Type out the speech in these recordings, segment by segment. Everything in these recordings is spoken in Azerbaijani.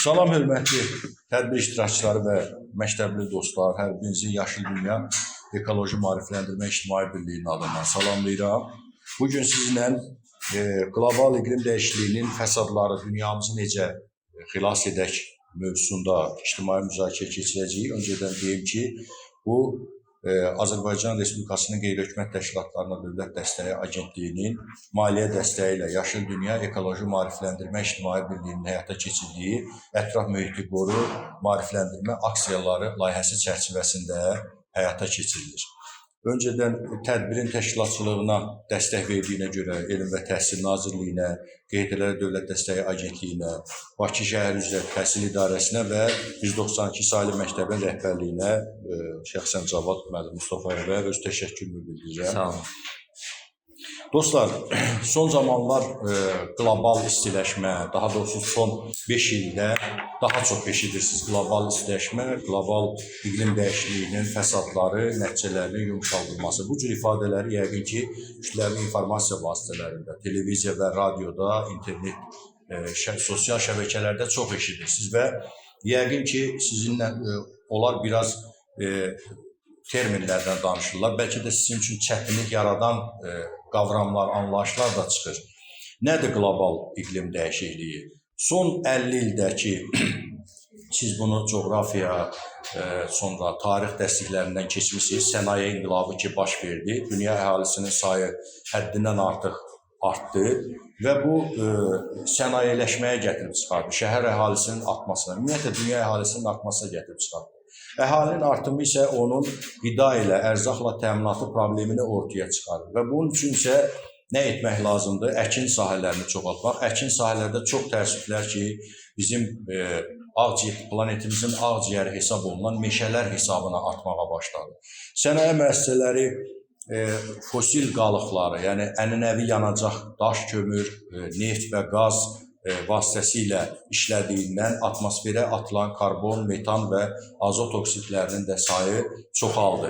Salam hörmətli tədbir iştirakçıları və məktəbli dostlar, hər birinizi Yaşıl Dünya Ekoloji Maarifləndirmə İctimai Birliyinin adından salamlayıram. Bugün sizinlə qlobal iqlim dəyişikliyinin fəsadları dünyamızı necə xilas edək mövzusunda ictimai müzakirə keçirəcəyik. Öncədən deyim ki, bu Azərbaycan Respublikasının qeyri-hökumət təşkilatlarına Dövlət Dəstəyi Agentliyinin maliyyə dəstəyi ilə Yaşıl Dünya Ekoloji Maarifləndirmə İctimai Birliyinin həyata keçirdiyi ətraf mühiti qoru maarifləndirmə aksiyaları layihəsi çərçivəsində həyata keçirilir. Öncədən tədbirin təşkilatçılığına dəstək verdiyinə görə Elm və Təhsil Nazirliyinə, QHT-lərə Dövlət Dəstəyi Agentliyinə, Bakı Şəhər üzrə Təhsil İdarəsinə və 192 saylı məktəbin rəhbərliyinə şəxsən Cavad müəllim Mustafayevə öz təşəkkürümü bildirirəm. Sağ olun. Dostlar, son zamanlar qlobal istiləşmə, daha doğrusu son 5 ildə daha çox eşidirsiniz. Qlobal istiləşmə, qlobal iqlim dəyişikliyinin fəsadları, nəticələrinin yumşaldılması. Bu cür ifadələri yəqin ki, kütləvi informasiya vasitələrində, televiziya və radioda, internet, sosial şəbəkələrdə çox eşidirsiniz və yəqin ki, sizinlə onlar biraz terminlərdən danışırlar. Bəlkə də sizin üçün çətinlik yaradan qavramlar, anlayışlar da çıxır. Nədir qlobal iqlim dəyişikliyi? Son 50 ildə ki, siz bunu coğrafiya, sonra tarix dərsliklərindən keçmişsiniz, sənaye inqilabı ki, baş verdi, dünya əhalisinin sayı həddindən artıq artdı və bu sənayeleşməyə gətirib çıxardı, şəhər əhalisinin artmasına, ümumiyyətlə dünya əhalisinin artmasına gətirib çıxardı. Əhalinin artımı isə onun qida ilə, ərzaqla təminatı problemini ortaya çıxarır və bunun üçün isə nə etmək lazımdır? Əkin sahələrini çoxaltmaq. Əkin sahələrdə çox təəssüflər ki, bizim planetimizin ağciyəri hesab olunan meşələr hesabına artmağa başladı. Sənaye müəssisələri fosil qalıqları, yəni ənənəvi yanacaq, daş, kömür, neft və qaz vasitəsilə işlədiyindən atmosferə atılan karbon, metan və azot oksidlərinin də sayı çoxaldı.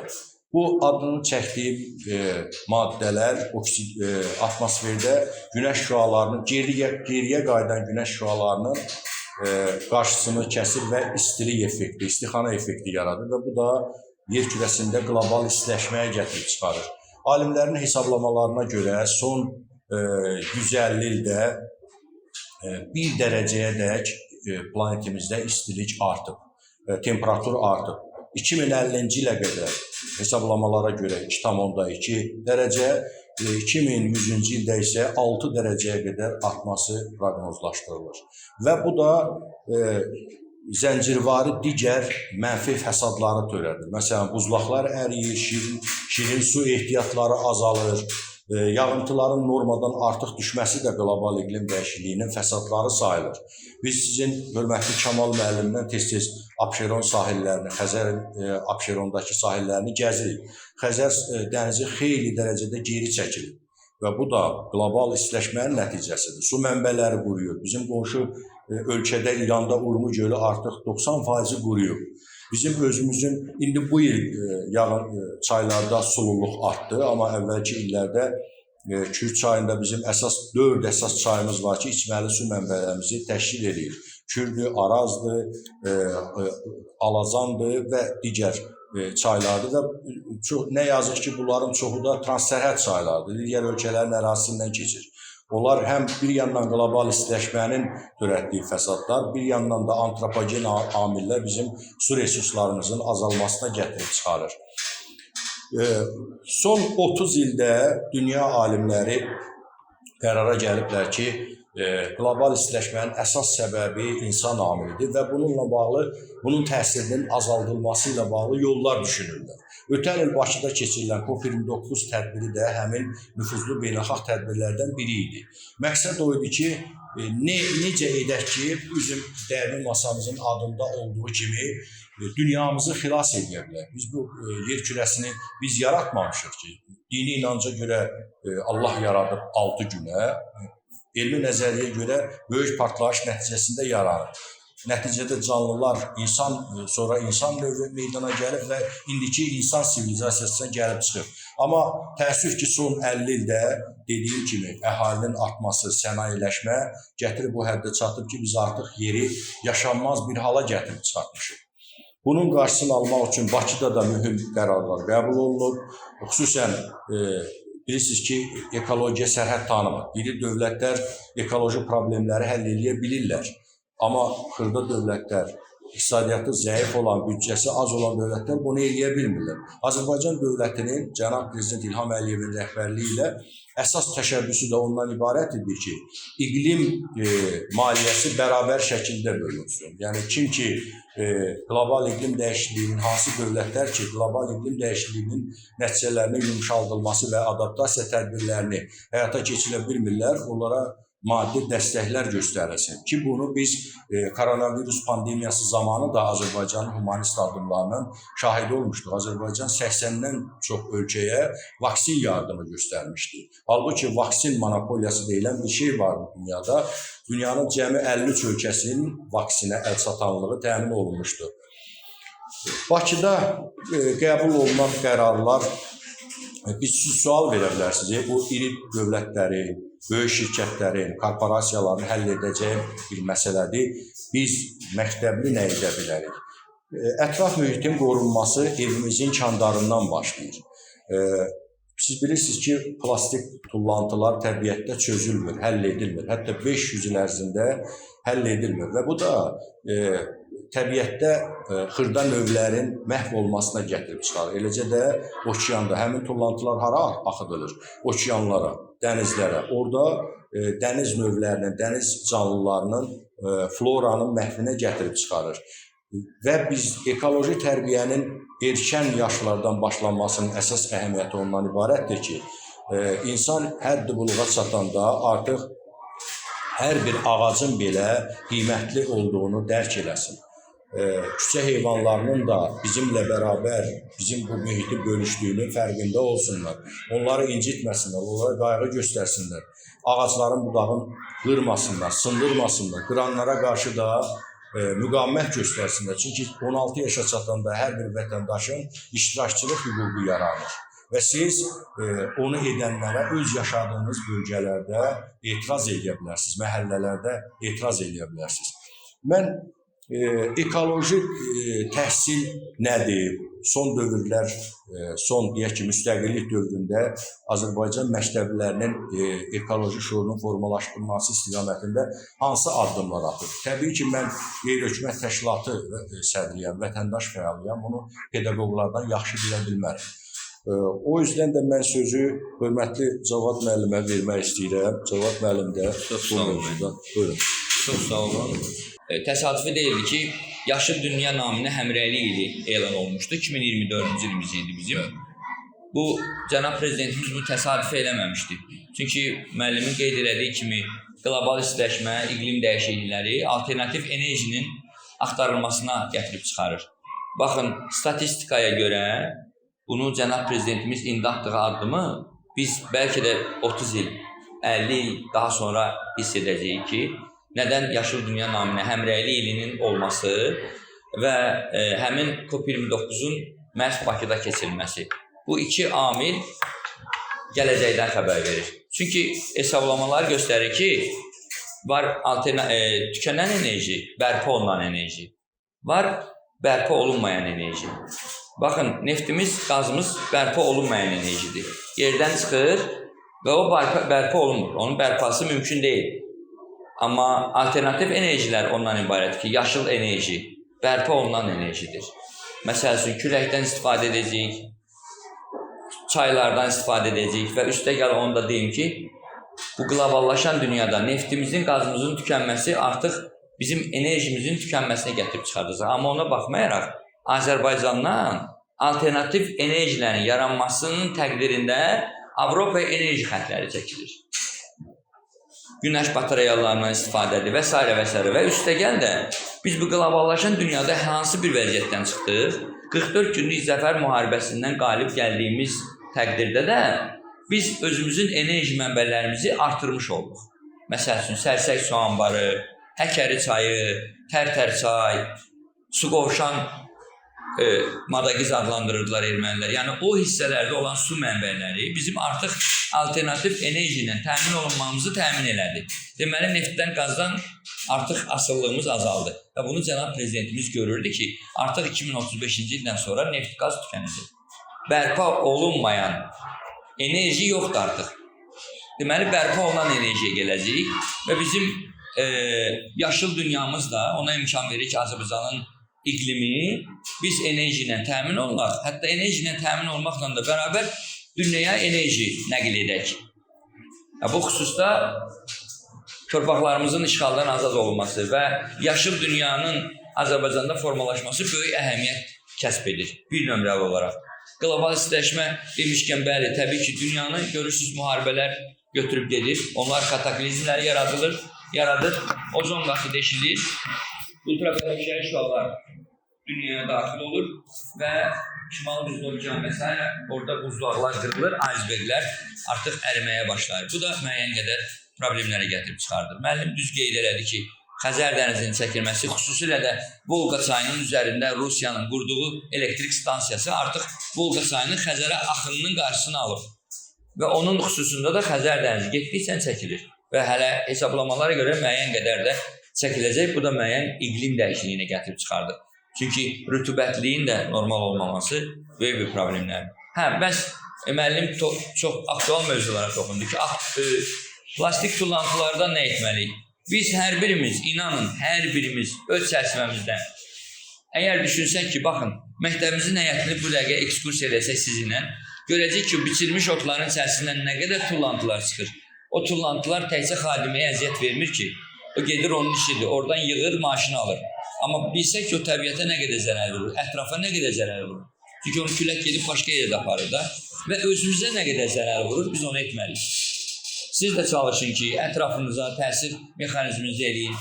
Bu adını çəkdiyim maddələr atmosferdə günəş şüalarının, geriyə qayıdan günəş şüalarının qarşısını kəsir və istilik effekti, istixana effekti yaradır və bu da yer kürəsində qlobal istiləşməyə gətirib çıxarır. Alimlərin hesablamalarına görə son 150 ildə 1 dərəcəyə dək planetimizdə istilik artıb, temperatur artıb. 2050-ci ilə qədər hesablamalara görə 2,2 dərəcə, 2100-cü ildə isə 6 dərəcəyə qədər artması proqnozlaşdırılır. Və bu da zəncirvari digər mənfi fəsadları törədir. Məsələn, buzlaqlar əriyir, şirin su ehtiyatları azalır, yağıntıların normadan artıq düşməsi də qlobal iqlim dəyişikliyinin fəsadları sayılır. Biz sizin hörmətli Kamal müəllimdən tez-tez Abşeron sahillərini, Xəzər Abşerondakı sahillərini gəzirik. Xəzər dənizi xeyli dərəcədə geri çəkilir və bu da qlobal istiləşmənin nəticəsidir. Su mənbələri quruyur. Bizim qonşu ölkədə İranda Urmu gölü artıq 90% quruyub. Bizim özümüzün, indi bu il çaylarda sululuq artdı, amma əvvəlki illərdə Kürd çayında bizim 4 əsas çayımız var ki, içməli su mənbələrimizi təşkil edir. Kürdü, Arazdır, Alazandır və digər çaylardır və nə yazıq ki, bunların çoxu da transsərhəd çaylardır, digər ölkələrin ərazisindən keçir. Onlar həm bir yandan qlobal istiləşmənin törətdiyi fəsadlar, bir yandan da antropogen amillər bizim su resurslarımızın azalmasına gətirib çıxarır. Son 30 ildə dünya alimləri qərara gəliblər ki, qlobal istiləşmənin əsas səbəbi insan amilidir və bununla bağlı, bunun təsirinin azaldılması ilə bağlı yollar düşünürlər. Ötən il Bakıda keçirilən COP29 tədbiri də həmin nüfuzlu beynəlxalq tədbirlərdən biri idi. Məqsəd o idi ki, necə edək ki, bizim dəyərli masamızın adında olduğu kimi dünyamızı xilas edə bilər. Biz bu yer kürəsini biz yaratmamışıq ki, dini inanca görə Allah yaradıb 6 günə, elmi nəzəriyə görə böyük partlayış nəticəsində yaranır. nəticədə canlılar, sonra insan növü meydana gəlib və indiki insan sivilizasiyasına gəlib çıxıb. Amma təəssüf ki, son 50 ildə dediyim kimi əhalinin artması, sənayeləşmə gətirib bu həddə çatıb ki, biz artıq yeri yaşanmaz bir hala gətirib çıxartmışıq. Bunun qarşısını almaq üçün Bakıda da mühüm qərarlar qəbul olunub. Xüsusən bilirsiniz ki, ekologiya sərhəd tanımır. İri dövlətlər ekoloji problemləri həll edə bilirlər. Amma xırda dövlətlər, iqtisadiyyatı zəif olan, büdcəsi az olan dövlətlər bunu eləyə bilmirlər. Azərbaycan dövlətinin cənab Prezident İlham Əliyevin rəhbərliyi ilə əsas təşəbbüsü də ondan ibarət idi ki, iqlim maliyyəsi bərabər şəkildə bölünsün. Yəni kim ki, qlobal iqlim dəyişikliyinin, hansı dövlətlər ki, qlobal iqlim dəyişikliyinin nəticələrinin yumşaldılması və adaptasiya tədbirlərini həyata keçirə bilmirlər, onlara maddi dəstəklər göstərilsin ki, bunu biz koronavirus pandemiyası zamanı da Azərbaycanın humanist addımlarının şahidi olmuşduq. Azərbaycan 80-dən çox ölkəyə vaksin yardımı göstərmişdi. Halbuki vaksin monopoliyası deyilən bir şey var bu dünyada. Dünyanın cəmi 53 ölkəsinin vaksinə əlçatanlığı təmin olunmuşdur. Bakıda qəbul olunan qərarlar, biz sual verə bilərsiniz, bu iri dövlətləri, böyük şirkətlərin, korporasiyaların həll edəcəyi bir məsələdir. Biz məktəbli nə edə bilərik? Ətraf mühitin qorunması evimizin kandarından başlayır. Siz bilirsiniz ki, plastik tullantılar təbiətdə çözülmür, həll edilmir. Hətta 500 il ərzində həll edilmir və bu da təbiətdə xırda növlərin məhv olmasına gətirib çıxarır. Eləcə də okeanda həmin tullantılar hara axıdılır? Okeanlara, dənizlərə. Orada dəniz növlərinin, dəniz canlılarının, floranın məhvinə gətirib çıxarır. Və biz ekoloji tərbiyənin erkən yaşlardan başlanmasının əsas əhəmiyyəti ondan ibarətdir ki, insan həddi buluğa çatanda artıq hər bir ağacın belə qiymətli olduğunu dərk eləsin. Küçə heyvanlarının da bizimlə bərabər, bizim bu mühiti bölüşdüyünün fərqində olsunlar. Onları incitməsinlər, onlara qayğı göstərsinlər. Ağacların budağını qırmasınlar, sındırmasınlar. Qıranlara qarşı da müqavimət göstərsinlər. Çünki 16 yaşa çatanda hər bir vətəndaşın iştirakçılıq hüququ yaranır. Və siz onu edənlərə öz yaşadığınız bölgələrdə etiraz edə bilərsiniz, məhəllələrdə etiraz edə bilərsiniz. Mən ekoloji təhsil nədir? Son dövrlər, son deyək ki, müstəqillik dövründə Azərbaycan məktəblərinin ekoloji şuurunun formalaşdırılması istiqamətində hansı addımlar atır? Təbii ki, mən qeyri-hökumət təşkilatı sədriyəm, vətəndaş fəalıyam, bunu pedaqoqlardan yaxşı bilə bilmərəm. O yüzden də mən sözü hörmətli Cavad müəllimə vermək istəyirəm. Cavad müəllim də bu mövzuda. Buyurun. Çox sağ olun. Təsadüfi deyildi ki, Yaşıl Dünya naminə həmrəylik ili elan olmuşdu. 2024-cü ilimiz idi bizim. Bu, cənab prezidentimiz bu təsadüfi eləməmişdi. Çünki müəllimin qeyd elədiyi kimi qlobal istiləşmə, iqlim dəyişiklikləri alternativ enerjinin axtarılmasına gətirib çıxarır. Baxın, statistikaya görə bunu cənab prezidentimiz indi atdığı addımı biz bəlkə də 30 il, 50 il daha sonra hiss edəcəyik ki, nədən Yaşıl Dünya naminə həmrəylik ilinin olması və həmin COP29-un məhz Bakıda keçirilməsi. Bu iki amil gələcəkdən xəbər verir. Çünki hesablamalar göstərir ki, var tükənən enerji, bərpa olunan enerji, var bərpa olunmayan enerji. Baxın, neftimiz, qazımız bərpa olunmayan enerjidir. Yerdən çıxır və o bərpa olunmur. Onun bərpası mümkün deyil. Amma alternativ enerjilər ondan ibarət ki, yaşıl enerji, bərpa olunan enerjidir. Məsəl üçün, küləkdən istifadə edəcəyik, çaylardan istifadə edəcəyik və üstəgəl onu da deyim ki, bu qloballaşan dünyada neftimizin, qazımızın tükənməsi artıq bizim enerjimizin tükənməsinə gətirib çıxardacaq. Amma ona baxmayaraq, Azərbaycandan alternativ enerjilərin yaranmasının təqdirində Avropa enerji xətləri çəkilir. Günəş batareyalarından istifadədir və s. və s. Və üstəgəl də biz bu qloballaşan dünyada hansı bir vəziyyətdən çıxdıq? 44 günlük zəfər müharibəsindən qalib gəldiyimiz təqdirdə də biz özümüzün enerji mənbələrimizi artırmış olduq. Məsəl üçün, Sərsək su anbarı, Həkəri çayı, Tərtər çay, su qovşan Madagiz adlandırırdılar ermənilər. Yəni o hissələrdə olan su mənbələri bizim artıq alternativ enerji ilə təmin olunmamızı təmin elədi. Deməli, neftdən, qazdan artıq asıllığımız azaldı. Və bunu cənab prezidentimiz görürdü ki, artıq 2035-ci ildən sonra neft, qaz tükənəcək. Bərpa olunmayan enerji yoxdur artıq. Deməli, bərpa olunan enerjiyə gələcəyik və bizim yaşıl dünyamız da ona imkan verir ki, Azərbaycanın iqlimi biz enerji ilə təmin olunaq. Hətta enerji ilə təmin olmaqla da bərabər dünyaya enerji nəql edək. Bu xüsusda torpaqlarımızın işğaldan azad olunması və yaşıl dünyanın Azərbaycanda formalaşması böyük əhəmiyyət kəsb edir. Bir nömrəli olaraq. Qlobal istiləşmə demişkən, bəli, təbii ki, dünyanı görürsünüz, müharibələr götürüb gedir. Onlar kataklizmləri yaradır. Ozon qatı deşilir. Ultrabənövşəyi şüalar dünyaya daxil olur və Şimal Buzlu Okean və s. orada buzlaqlar qırılır, aysberglər artıq əriməyə başlayır. Bu da müəyyən qədər problemlərə gətirib çıxardır. Müəllim düz qeyd elədi ki, Xəzər dənizinin çəkilməsi, xüsusilə də Volqa çayının üzərində Rusiyanın qurduğu elektrik stansiyası artıq Volqa çayının Xəzərə axınının qarşısını alıb. Və onun xüsusunda da Xəzər dənizi getdikcə çəkilir. Və hələ hesablamalara görə müəyyən qədər də çəkiləcək. Bu da müəyyən iqlim dəyişikliyini gətirib çıxardır. Çünki rütubətliyin də normal olmaması böyük bir problemlərdir. Bəs müəllim çox aktual mövzulara toxundu ki, plastik tullantılardan nə etməliyik? Biz hər birimiz, inanın, hər birimiz öz çərçivəmizdən əgər düşünsək ki, baxın, məktəbimizin həyətini bu dəqiqə ekskursiya edəsək sizinlə, görəcək ki, biçilmiş otların içərisindən nə qədər tullantılar çıxır. O tullantılar təkcə xadiməyə əziyyət vermir ki, o gedir onun işidir, oradan yığır, maşını alır. Amma bilsək ki, o təbiətə nə qədər zərər vurur, ətrafa nə qədər zərər vurur. Çünki onu külək gedib başqa yerdə aparır da və özümüzə nə qədər zərər vurur, biz onu etməliyik. Siz də çalışın ki, ətrafınıza təsir mexanizminizi eləyin.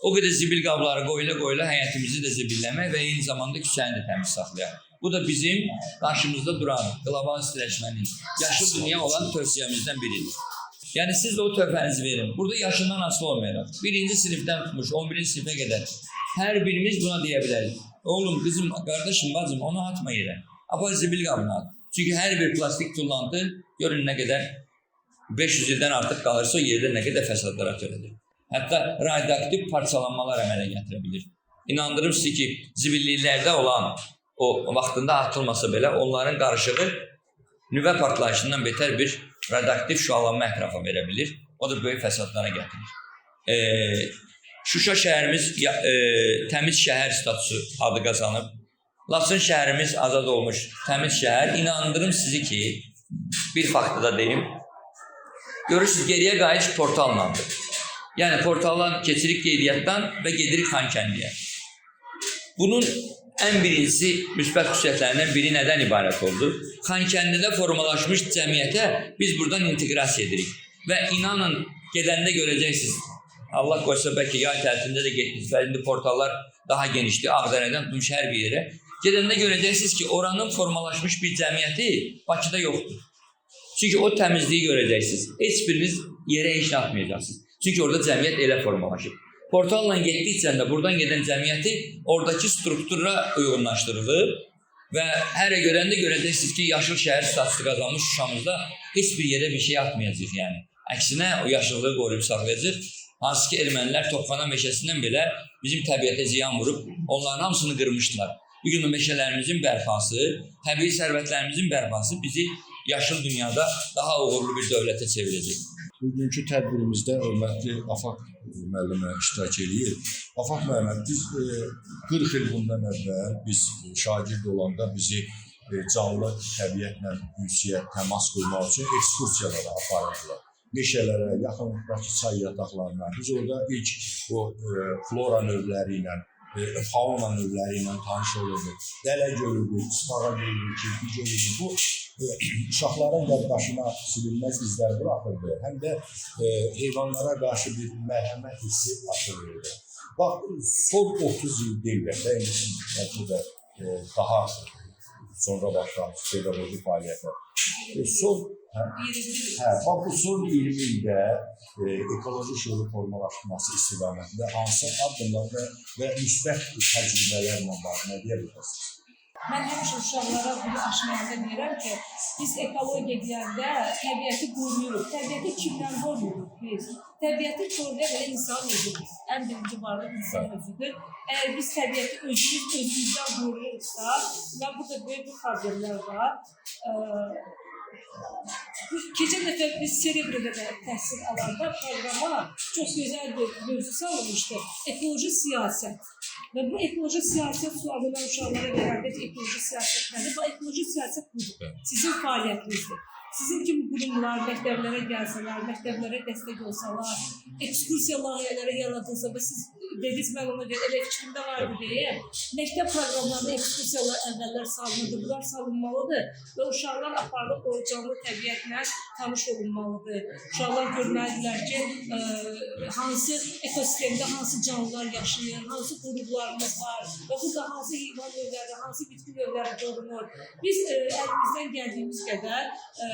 O qədər zibil qabları qoyula həyətimizi də zibilləmək və eyni zamanda küçəni də təmiz saxlayaq. Bu da bizim qarşımızda duran qlobal istiləşmənin yaşıl dünya olan tövsiyəmizdən biridir. Yəni siz də o tövhənizi verin. Burada yaşından asılı olmayaraq. 1-ci sinifdən tutmuş 11-ci sinifə qədər hər birimiz buna deyə bilərik. Oğlum, qızım, qardaşım, bacım, onu atma yerə. Apar zibil qabına at. Çünki hər bir plastik tullantı görün nə qədər 500 ildən artıq qalırsa o yerdə nə qədər fəsadlara törədir. Hətta radioaktiv parçalanmalar əmələ gətirə bilir. İnandırım sizi ki, zibilliklərdə olan o vaxtında atılmasa belə onların qarışığı nüvə partlayışından betər bir radioaktiv şüalanma ətrafa verə bilir. O da böyük fəsadlara gətirir. Şuşa şəhərimiz təmiz şəhər statusu adı qazanıb. Laçın şəhərimiz azad olmuş təmiz şəhər. İnandırım sizi ki, bir faktı da deyim. Görürsünüz, geriyə qayıdış portallandır. Yəni, portaldan keçirik qeydiyyatdan və gedirik Xankəndiyə. Bunun ən birincisi, müsbət xüsusiyyətlərindən biri nədən ibarət oldu? Xankəndidə formalaşmış cəmiyyətə biz buradan inteqrasiya edirik. Və inanın, gedəndə görəcəksiniz, Allah qoysa bəlkə yay tətilində də getdiniz və indi portallar daha genişdir, Ağdərədən tutmuş hər bir yerə. Gedəndə görəcəksiniz ki, oranın formalaşmış bir cəmiyyəti Bakıda yoxdur. Çünki o təmizliyi görəcəksiniz. Heç biriniz yerə heç atmayacaqsınız. Çünki orada cəmiyyət elə formalaşıb. Portalla getdikcə də buradan gedən cəmiyyəti oradakı struktura uyğunlaşdırılır və hər görəndə görəcəksiniz ki, yaşıl şəhər statusu qazanmış Şuşamızda heç bir yerə bir şey atmayacaq yəni. Əksinə o yaşıllığı qoruyub saxlayacaq. Hansı ki, ermənilər Topxana meşəsindən belə bizim təbiətə ziyan vurub, onların hamısını qırmışdılar. Bugün meşələrimizin bərpası, təbii sərvətlərimizin bərpası bizi yaşıl dünyada daha uğurlu bir dövlətə çevirəcək. Bugünkü tədbirimizdə hörmətli Afaq müəllimə iştirak edir. Afaq müəllim, biz 40 il bundan əvvəl biz şagird olanda bizi canlı təbiətlə ünsiyyət, təmas qurmaq üçün ekskursiyalara aparırdılar. Meşələrə, yaxınlıqdakı çay yataqlarına. Biz orada ilk o flora növləri ilə, fauna növləri ilə tanış olurduq. Dələ görürdük, Ispağa görürdük, Kirpi görürdük. Bu uşaqların yaddaşına silinməz izlər buraxırdı. Həm də heyvanlara qarşı bir mərhəmət hissi atılırdı. Bax, son 30 il deyillər də, bu da daha sonra başlamış pedagojik fəaliyyətlər. Son Bax bu son 20 ildə ekoloji şüur formalaşması istiqamətində hansı addımlar və müsbət təcrübələrlə var, nə deyə bilərsiniz? Mən həmişə uşaqlara bunu aşmalıda deyirəm ki, biz ekologiya deyəndə təbiəti qoruyuruq. Təbiəti kimdən qoruyuruq biz? Təbiəti qoruyan elə insan özüdür. Ən birinci varlıq insan özüdür. Əgər biz təbiəti özümüzdən qoruyuruqsa, və burada böyük bir problemlər var. Keçən dəfə biz Serebrədə də təhsil alanda proqrama çox gözəl bir mövzu salınmışdı. Ekoloji siyasət. Və bu ekoloji siyasət sualını mən uşaqlara verəndə ki, ekoloji siyasət nədir? Bu ekoloji siyasət budur. Sizin fəaliyyətinizdir. Sizin kimi qurumlar məktəblərə gəlsələr, məktəblərə dəstək olsalar, ekskursiya layihələri yaradılsa və siz dediniz, mən ona görə elə fikrimdə vardı deyə, məktəb proqramlarında ekskursiyalar əvvəllər salınırdı, bunlar salınmalıdır və uşaqlar aparılıb o canlı təbiətlə tanış olunmalıdır. Uşaqlar görməlidirlər ki, hansı ekosistemdə hansı canlılar yaşayır, hansı qurumlarımız var və burada hansı heyvan növləri, hansı bitki növləri qorunur. Biz əlimizdən gəldiyimiz qədər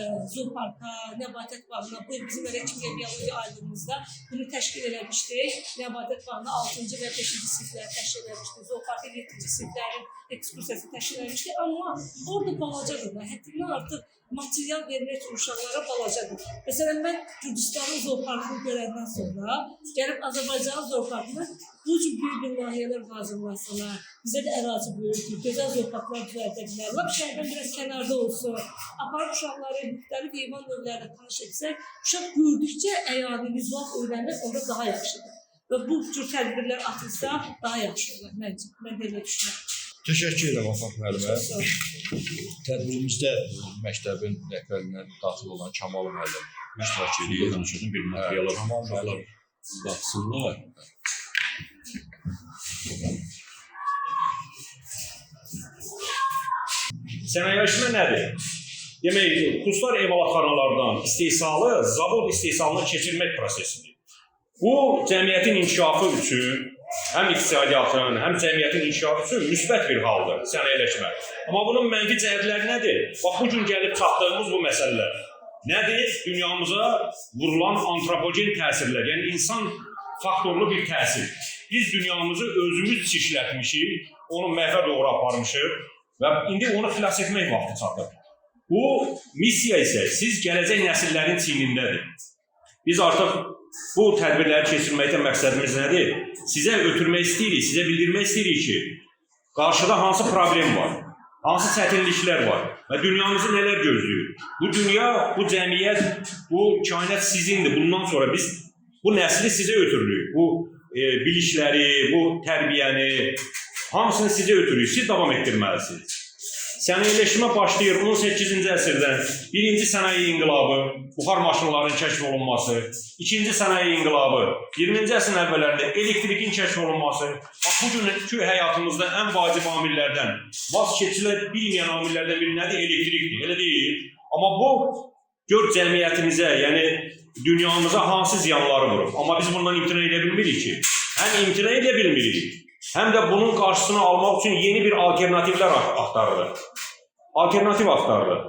zooparka, nəbatət bağına, bu bizim elə kimya-biologiya aylığımızda bunu təşkil eləmişdik. Nəbatət bağına 6-cı və 5-ci sinifləri təşkil eləmişdik. Zooparka 7-ci siniflərin ekskursiyası təşkil eləmişdik. Amma orada balacadır da, həddindən artıq material vermək üçün uşaqlara balacadır. Məsələn, mən Gürcüstanın zooparkını görəndən sonra gəlib Azərbaycanın zooparkını bu cür böyük bir layihələr hazırlasalar, bizə də ərazi böyükdür, gözəl zooparklar düzəldə bilər. Lap şəhərdən biraz kənarda olsun, aparıb uşaqları müxtəlif heyvan növlərlə tanış etsək, uşaq gördükcə əyani vizual öyrənmək onda daha yaxşıdır. Və bu cür tədbirlər atılsa daha yaxşı olur məncə. Mən də elə düşünürəm. Təşəkkür edirəm Afaq müəllimə. Tədbirimizdə məktəbin rəhbərinə daxil olan Kamal müəllim iştirak edir. Danışığın bir materiala uşaqlar baxsınlar. Sənayeləşmə nədir? Demək, kurslar emalatxanalardan istehsalı, zavod istehsalına keçirmək prosesidir. Bu, cəmiyyətin inkişafı üçün, həm iqtisadiyyatın, həm cəmiyyətin inkişafı üçün müsbət bir haldır sənayeləşmə. Amma bunun mənfi cəhətləri nədir? Bax, bu gün gəlib çatdığımız bu məsələlər. Nədir? Dünyamıza vurulan antropogen təsirlər, yəni insan faktorlu bir təsir. Biz dünyamızı özümüz çirklətmişik, onu məhvə doğru aparmışıq və indi onu xilas etmək vaxtı çatır. Bu missiya isə siz gələcək nəsillərin çiynindədir. Biz artıq bu tədbirləri keçirməkdə məqsədimiz nədir? Sizə ötürmək istəyirik, sizə bildirmək istəyirik ki, qarşıda hansı problem var, hansı çətinliklər var və dünyamızı nələr gözləyir. Bu dünya, bu cəmiyyət, bu kainat sizindir. Bundan sonra biz bu nəsli sizə ötürürük. Bu bilişləri, bu tərbiyəni, hamısını sizə ötürürük. Siz davam etdirməlisiniz. Sənayeləşmə başlayır 18-ci əsrdən. Birinci sənaye inqilabı, buxar maşınlarının kəşf olunması, ikinci sənaye inqilabı, 20-ci əsrin əvvəllərində elektrikin kəşf olunması, bugünkü həyatımızda ən vacib amillərdən, vaz keçilə bilməyən amillərdən biri nədir? Elektrikdir, elə deyil. Amma bu, gör cəmiyyətimizə, yəni dünyamıza hansı ziyanları vurur. Amma biz bundan imtina edə bilmirik ki. Həm imtina edə bilmirik, həm də bunun qarşısını almaq üçün yeni bir alternativlər axtarılır. Alternativ axtarılır.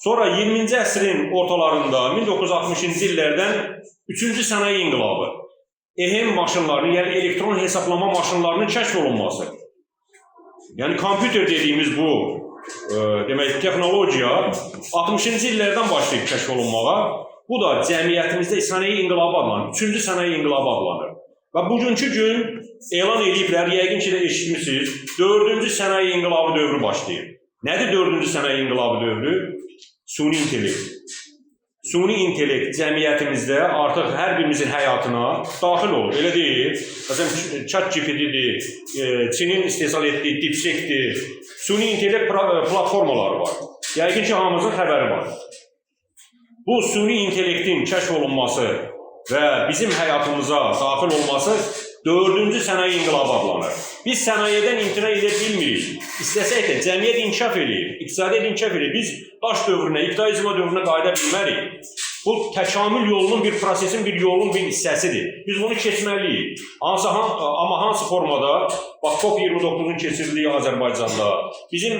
Sonra 20-ci əsrin ortalarında, 1960-cı illərdən 3-cü sənaye inqilabı, EHM maşınlarının, yəni elektron hesablama maşınlarının kəşf olunması. Yəni kompüter dediyimiz bu demək, texnologiya 60-cı illərdən başlayıb kəşf olunmağa. Bu da cəmiyyətimizdə sənaye inqilabı adlanır, 3-cü sənaye inqilabı adlanır. Və bugünkü gün elan ediblər, yəqin ki də eşitmişsiniz, 4-cü sənaye inqilabı dövrü başlayır. Nədir 4-cü sənaye inqilabı dövrü? Suni intellekt. Suni intellekt cəmiyyətimizdə artıq hər birimizin həyatına daxil olur, elə deyil. Məsələn, ChatGPT-dir, Çinin istehsal etdiyi DeepSeek-dir, suni intellekt platformaları var. Yəqin ki, hamımızın xəbəri var. Bu suni intellektin kəşf olunması və bizim həyatımıza daxil olması 4-cü sənaye inqilabı adlanır. Biz sənayədən imtina edə bilmirik. İstəsək də cəmiyyət inkişaf edir, iqtisadiyyat inkişaf edir. Biz daş dövrünə, iqtisadi dövrünə qayıda bilmərik. Bu təkamül yolunun bir prosesin, bir yolun bir hissəsidir. Biz bunu keçməliyik. Amma hansı formada? Bax, COP29-un keçirildiyi Azərbaycanda bizim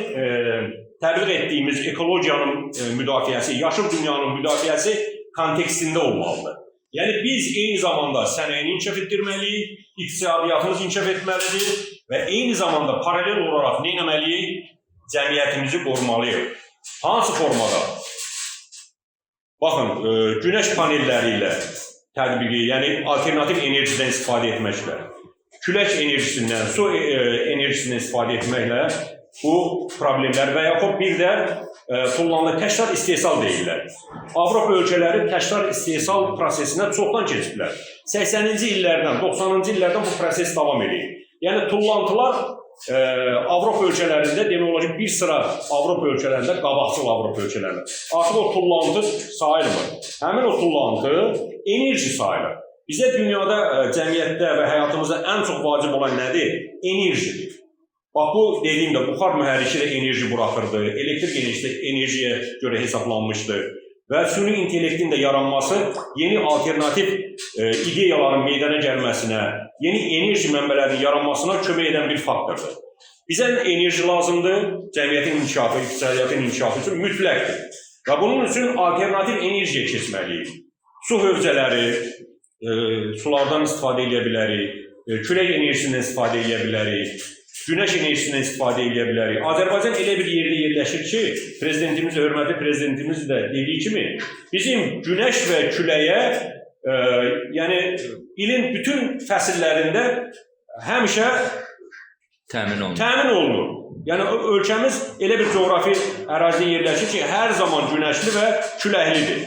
təbliğ etdiyimiz ekologiyanın müdafiəsi, yaşıl dünyanın müdafiəsi kontekstində olmalıdır. Yəni biz eyni zamanda sənayeni inkişaf etdirməliyik, iqtisadiyyatımız inkişaf etməlidir və eyni zamanda paralel olaraq nə etməliyik? Cəmiyyətimizi qorumalıyıq. Hansı formada? Baxın, günəş panelləri ilə tətbiqi, yəni alternativ enerjidən istifadə etməklə, külək enerjisindən, su enerjisindən istifadə etməklə bu problemlər və yaxud bir də tullanılan təkrar istehsal deyirlər. Avropa ölkələri təkrar istehsal prosesinə çoxdan keçiblər. 80-ci illərdən, 90-cı illərdən bu proses davam edir. Yəni tullantılar Avropa ölkələrində demək olar ki, bir sıra Avropa ölkələrində, qabaqcıl Avropa ölkələrində artıq o tullantı sayılmır. Həmin o tullantı enerji sayılır. Bizə dünyada, cəmiyyətdə və həyatımızda ən çox vacib olan nədir? Enerjidir. Bax, bu dediyimdə buxar mühərriki də enerji buraxırdı, elektrik enerjisi enerjiyə görə hesablanmışdı və süni intellektin də yaranması yeni alternativ ideyaların meydana gəlməsinə, yeni enerji mənbələrinin yaranmasına kömək edən bir faktordur. Bizə enerji lazımdır, cəmiyyətin inkişafı, iqtisadiyyatın inkişafı üçün mütləqdir. Və bunun üçün alternativ enerjiyə keçməliyik. Su hövzələri, sulardan istifadə edə bilərik, külək enerjisindən istifadə edə bilərik, günəş enerjisindən istifadə edə bilərik. Azərbaycan elə bir yerdə yerləşir ki, prezidentimiz, hörmətli prezidentimiz də dediyi kimi, bizim günəş və küləyə, yəni ilin bütün fəsillərində həmişə təmin olunur. Yəni ölkəmiz elə bir coğrafi ərazidə yerləşir ki, hər zaman günəşli və küləklidir.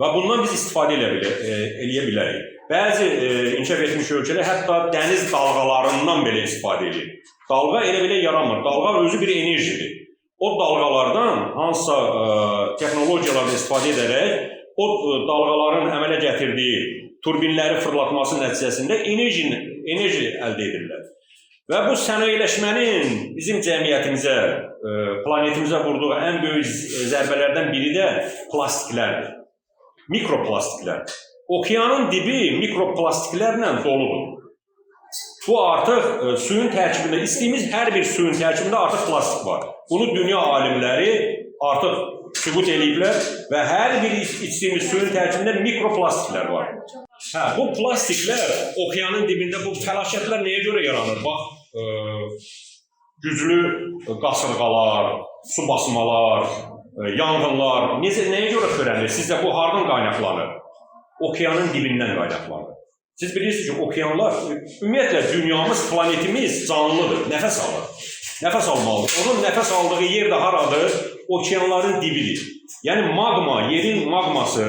Və bundan biz istifadə edə bilərik. Bəzi inkişaf etmiş ölkələr hətta dəniz dalğalarından belə istifadə edir. Dalğa elə-belə yaranmır. Dalğa özü bir enerjidir. O dalğalardan hansısa texnologiyalardan istifadə edərək o dalğaların əmələ gətirdiyi turbinləri fırlatması nəticəsində enerji əldə edirlər. Və bu sənayeləşmənin bizim cəmiyyətimizə, planetimizə vurduğu ən böyük zərbələrdən biri də plastiklərdir. Mikroplastiklər. Okeanın dibi mikroplastiklərlə doludur. Bu artıq suyun tərkibində, istədiyimiz hər bir suyun tərkibində artıq plastik var. Bunu dünya alimləri artıq sübut ediblər və hər bir içdiyimiz suyun tərkibində mikroplastiklər var. Bu plastiklər okeanın dibində, bu fəlakətlər nəyə görə yaranır? Bax, güclü qasırğalar, su basmalar, yanğınlar nəyə görə törənir? Sizcə bu hardan qaynaqlanır? Okeanın dibindən qaynaqlanır. Siz bilirsiniz ki, okeanlar, ümumiyyətlə dünyamız, planetimiz canlıdır, nəfəs alır. Nəfəs almalıdır. Onun nəfəs aldığı yer də haradır? Okeanların dibidir. Yəni magma, yerin magması,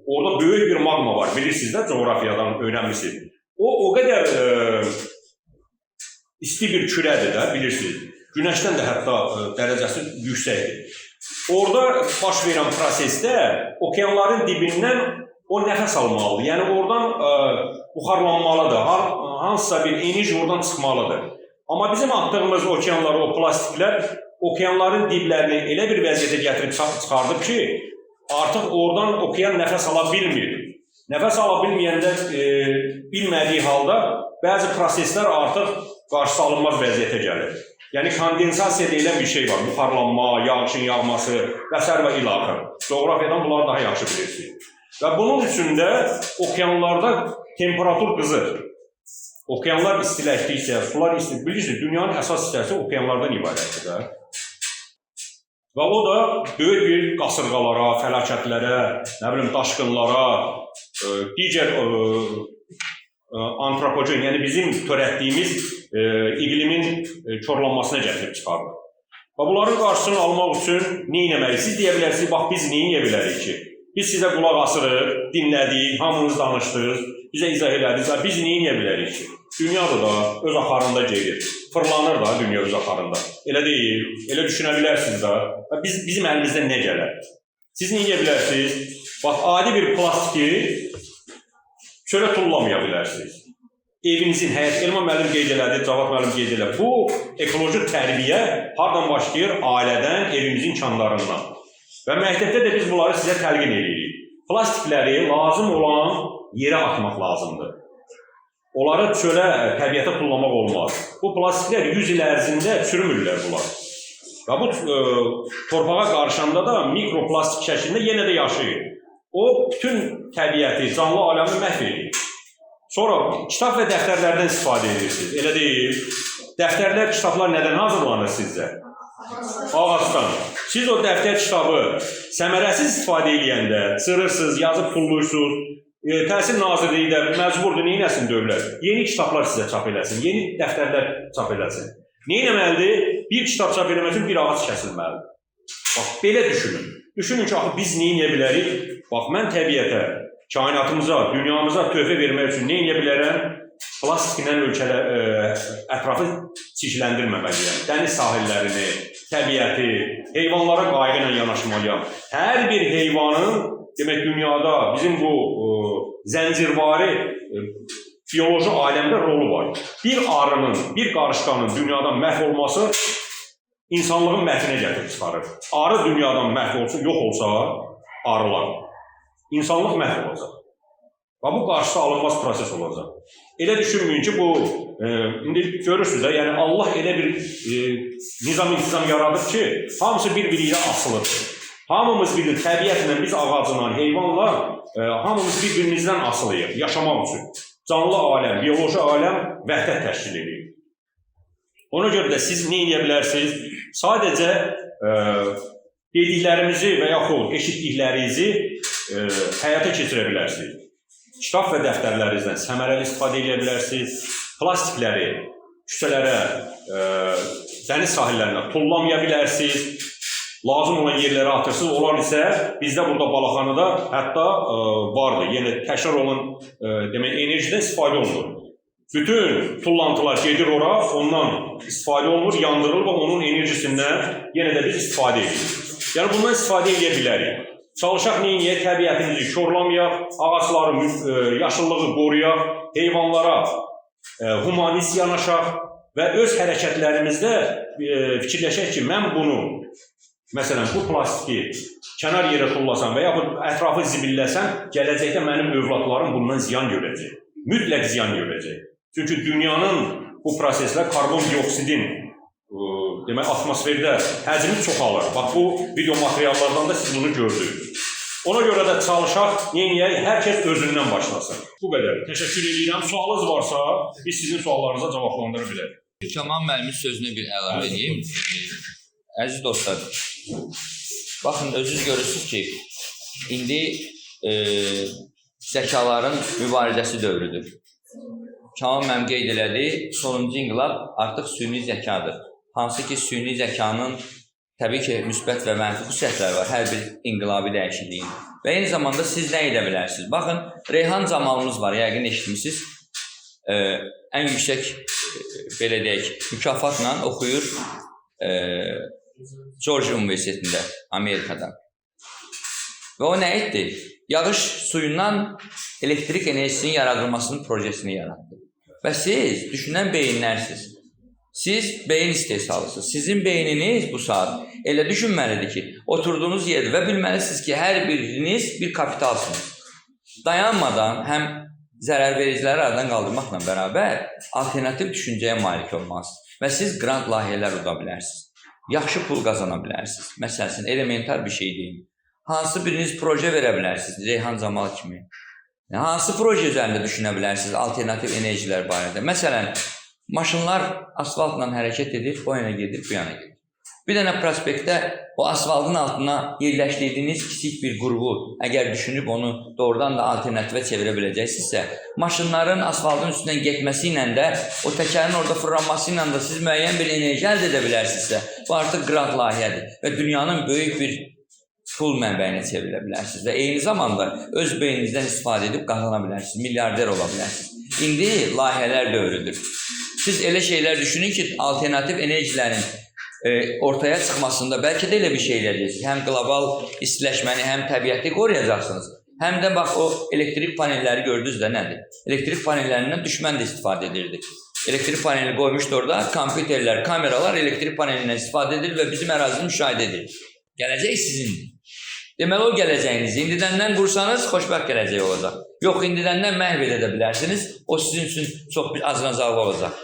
orada böyük bir magma var. Bilirsiniz də, coğrafiyadan öyrənmişsiniz. O qədər isti bir kürədir də, bilirsiniz. Günəşdən də hətta dərəcəsi yüksəkdir. Orada baş verən prosesdə okeanların dibindən o nəfəs almalıdır. Yəni oradan buxarlanmalıdır. Hansısa bir enerji oradan çıxmalıdır. Amma bizim atdığımız okeanlar, o plastiklər okeanların diblərini elə bir vəziyyətə gətirib çıxardıb ki, artıq oradan okean nəfəs ala bilmir. Nəfəs ala bilməyəndə, bilmədiyi halda bəzi proseslər artıq qarşısı alınmaz vəziyyətə gəlir. Yəni kondensasiya deyilən bir şey var. Buxarlanma, yağışın yağması və s. və ilaxır. Coğrafiyadan bunları daha yaxşı bilirsiniz. Və bunun üçün də okeanlarda temperatur qızır. Okeanlar istiləşdikcə, sular istiləşdikcə, bilirsiniz, dünyanın əsas hissəsi okeanlardan ibarətdir də. Və o da böyük bir qasırğalara, fəlakətlərə, nə bilim, daşqınlara, digər antropogen, yəni bizim törətdiyimiz iqlimin korlanmasına gətirib çıxardır. Və bunların qarşısını almaq üçün nə etməliyik? Siz deyə bilərsiniz, bax biz nə edə bilərik ki? Biz sizə qulaq asırıq, dinlədik, hamınız danışdınız, bizə izah elədiniz. Biz nə edə bilərik ki? Dünyada da öz axarında gedir. Fırlanır da dünya öz axarında. Elə deyil, elə düşünə bilərsiniz da. Bizim əlimizdən nə gələr? Siz nə edə bilərsiniz? Bax, adi bir plastiki çölə tullamaya bilərsiniz. Evinizin, Elman müəllim qeyd elədi, Cavad müəllim qeyd elədi. Bu ekoloji tərbiyə hardan başlayır? Ailədən, evimizin kənarlarından. Və məktəbdə də biz bunları sizə təlqin edirik. plastikləri lazım olan yerə atmaq lazımdır. Onları çölə, təbiətə tullamaq olmaz. Bu plastiklər 100 il ərzində çürümürlər bunlar. Və bu torpağa qarışanda da mikroplastik şəklində yenə də yaşayır. O, bütün təbiəti, canlı aləmi məhv edir. Sonra kitab və dəftərlərdən istifadə edirsiniz. Elə deyil. Dəftərlər, kitablar nədən hazırlanır sizcə? Ağacdan. Siz o dəftər kitabı səmərəsiz istifadə edəndə, sırırsınız, yazıb pulluyursunuz. Təhsil Nazirliyi də məcburdur, neynəsin dövlət? Yeni kitablar sizə çap eləsin, yeni dəftərlər çap eləsin. Neynəməlidir? Bir kitab çap eləmək üçün bir ağac kəsilməlidir. Bax, belə düşünün. Düşünün ki, biz neynəyə bilərik? Bax, mən təbiətə, kainatımıza, dünyamıza töhfə vermək üçün neynəyə bilərəm? Plastiklə ətrafı çirkləndirməməliyəm. Dəniz sahillərini, təbiəti, heyvanlara qayğı ilə yanaşmalıyam. Hər bir heyvanın, demək, dünyada bizim bu zəncirvari biyoloji aləmdə rolu var. Bir arının, bir qarışqanın dünyadan məhv olması insanlığın məhvinə gətirib çıxarır. Arı dünyadan məhv olsa, yox olsa, arılar. İnsanlıq məhv olacaq. Və bu qarşısı alınmaz proses olacaq. Elə düşünməyin ki, bu, indi görürsünüz də, yəni Allah elə bir nizam-intizam yaradıb ki, hamısı bir-biri ilə asılıdır. Hamımız bilir, təbiətlə, biz ağacla, heyvanla, hamımız bir-birimizdən asılıyıq, yaşamaq üçün. Canlı aləm, biyoloji aləm vəhdət təşkil edir. Ona görə də siz nə edə bilərsiniz? Sadəcə dediklərimizi və yaxud eşitdiklərinizi həyata keçirə bilərsiniz. Kitab və dəftərlərinizdən səmərəli istifadə edə bilərsiniz. Plastikləri küçələrə, dəniz sahillərinə tullamaya bilərsiniz. Lazım olan yerlərə atırsınız. Onlar isə bizdə burada Balaxanıda hətta vardır. Yəni təkrar olan demək enerjidən istifadə olunur. Bütün tullantılar gedir ora, ondan istifadə olunur, yandırılır və onun enerjisindən yenə də biz istifadə edirik. Yəni bundan istifadə edə bilərik. Çalışaq neyiniyək, təbiətimizi korlamayaq, ağaçların yaşıllığı qoruyaq, heyvanlara humanist yanaşaq və öz hərəkətlərimizdə fikirləşək ki, mən bunu, məsələn, bu plastiki kənar yerə tullasam və yaxud ətrafı zibilləsəm, gələcəkdə mənim övladlarım bundan ziyan görəcək. Mütləq ziyan görəcək. Çünki dünyanın bu proseslə karbon dioksidin demək, atmosferdə həcmi çoxalır. Bax, bu video materiallardan da siz bunu gördünüz. Ona görə də çalışaq, yeniyək, hər kəs özündən başlasın. Bu qədər. Təşəkkür edirəm. Sualınız varsa, biz sizin suallarınıza cavablandıra bilərik. Kamal müəllimin sözünə bir əlavə edeyim. Əziz dostlar, baxın, özünüz görürsünüz ki, indi zəkaların mübarizəsi dövrüdür. Kamal müəllim qeyd elədi, sonuncu inqilab artıq süni zəkadır. Hansı ki, süni zəkanın təbii ki, müsbət və mənfi xüsusiyyətləri var, hər bir inqilabi dəyişikliyin. Və eyni zamanda siz nə edə bilərsiniz? Baxın, Reyhan Camalımız var, yəqin eşitmişsiniz. Ən yüksək, belə deyək, mükafatla oxuyur Georgia Universitetində, Amerikada. Və o nə etdi? Yağış suyundan elektrik enerjisinin yaradılmasının projesini yarattı. Və siz düşünən beyinlərsiniz. Siz beyin istehsalısınız. Sizin beyniniz bu saat elə düşünməlidir ki, oturduğunuz yerdə və bilməlisiniz ki, hər biriniz bir kapitalsınız. Dayanmadan həm zərər vericiləri aradan qaldırmaqla bərabər alternativ düşüncəyə malik olmalısınız. Və siz grant layihələr uda bilərsiniz. Yaxşı pul qazana bilərsiniz. Məsələn, elementar bir şey deyim. Hansı biriniz proje verə bilərsiniz, Reyhan Camal kimi. Hansı proje üzərində düşünə bilərsiniz, alternativ enerjilər barədə. Məsələn, maşınlar asfaltla hərəkət edir, o yana gedir, bu yana gedir. Bir dənə prospektdə o asfaltın altına yerləşdirdiyiniz kiçik bir qurğu, əgər düşünüb onu doğrudan da alternativə çevirə biləcəksinizsə, maşınların asfaltın üstündən getməsi ilə də, o təkərin orada fırlanması ilə də siz müəyyən bir enerji əldə edə bilərsinizsə, bu artıq qrant layihədir və dünyanın böyük bir pul mənbəyinə çevrilə bilərsiniz və eyni zamanda öz beyninizdən istifadə edib qazana bilərsiniz, milyarder ola bilərsiniz. İndi layihələr dövrüdür. Siz elə şeylər düşünün ki, alternativ enerjilərin ortaya çıxmasında bəlkə də elə bir şey eləyəcəksiniz. Həm qlobal istiləşməni, həm təbiəti qoruyacaqsınız. Həm də bax, o elektrik panelləri gördünüz də nədir? Elektrik panellərindən düşmən də istifadə edirdi. Elektrik paneli qoymuşdu orada, kompüterlər, kameralar elektrik panelindən istifadə edir və bizim ərazini müşahidə edir. Gələcək sizindir. Deməli o gələcəyinizi indidəndən qursanız xoşbəxt gələcək olacaq. Yox, indidəndən məhv edə bilərsiniz. O sizin üçün çox bir acınacaqlı olacaq.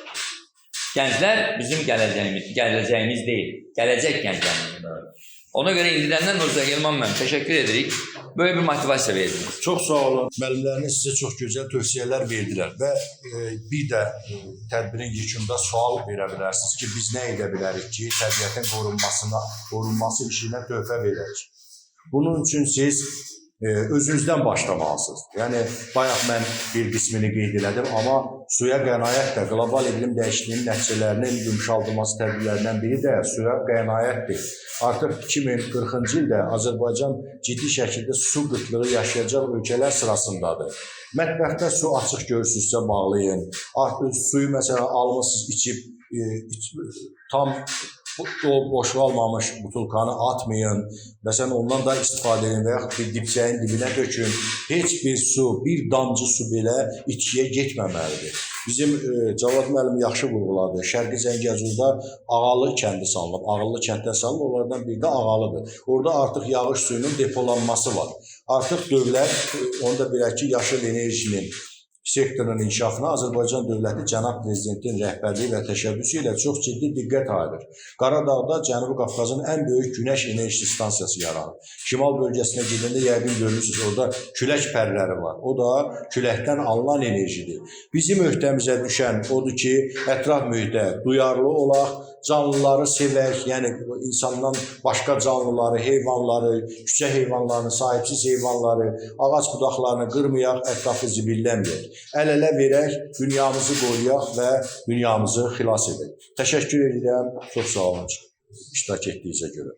Gənclər bizim gələcəyimiz deyil. Gələcək gənclərimiz. Ona görə indidəndən Mirzə Yılmaz müəllim təşəkkür edirik. Böyük bir motivasiya verdiniz. Çox sağ olun. Müəllimləriniz sizə çox gözəl tövsiyələr verdilər və bir də tədbirin yekununda sual verə bilərsiniz ki, biz nə edə bilərik ki, təbiətin qorunması işinə töhfə verək. Bunun üçün siz özünüzdən başlamalısınız. Yəni, bayaq mən bir qismini qeyd elədim, amma suya qənaət də qlobal iqlim dəyişikliyinin nəticələrinin yumşaldılması tədbirlərindən biri də suya qənaətdir. Artıq 2040-cı ildə Azərbaycan ciddi şəkildə su qıtlığı yaşayacaq ölkələr sırasındadır. Mətbəxdə su açıq görürsünüzsə bağlayın. Artıq suyu məsələn almışsınız, içib tam boşalmamış butulkanı atmayın. Məsələn, ondan da istifadə edin və yaxud bir dibçəyin dibinə dökün. Heç bir su, bir damcı su belə içkiyə getməməlidir. Bizim Cavad müəllim yaxşı vurğuladı. Şərqi Zəngəzurda Ağalı kəndi salınıb. Ağalı kənddə salınıb, onlardan biri də Ağalıdır. Orada artıq yağış suyunun depolanması var. Artıq dövlət, onu da bilək ki, yaşıl enerjinin sektorunun inkişafına Azərbaycan dövləti cənab prezidentin rəhbərliyi və təşəbbüsü ilə çox ciddi diqqət ayırır. Qaradağda Cənubi Qafqazın ən böyük günəş enerjisi stansiyası yaranır. Şimal bölgəsinə gedəndə yəqin görürsünüz, orada külək pərləri var. O da küləkdən alınan enerjidir. Bizim öhdəmizə düşən odur ki, ətraf mühitə duyarlı olaq, canlıları sevək, yəni insandan başqa canlıları, heyvanları, küçə heyvanlarını, sahibsiz heyvanları, ağac budaqlarını qırmayaq, ətrafı zibilləməyək. Əl-ələ verək, dünyamızı qoruyaq və dünyamızı xilas edək. Təşəkkür edirəm, çox sağ olun iştirak etdiyinizə görə.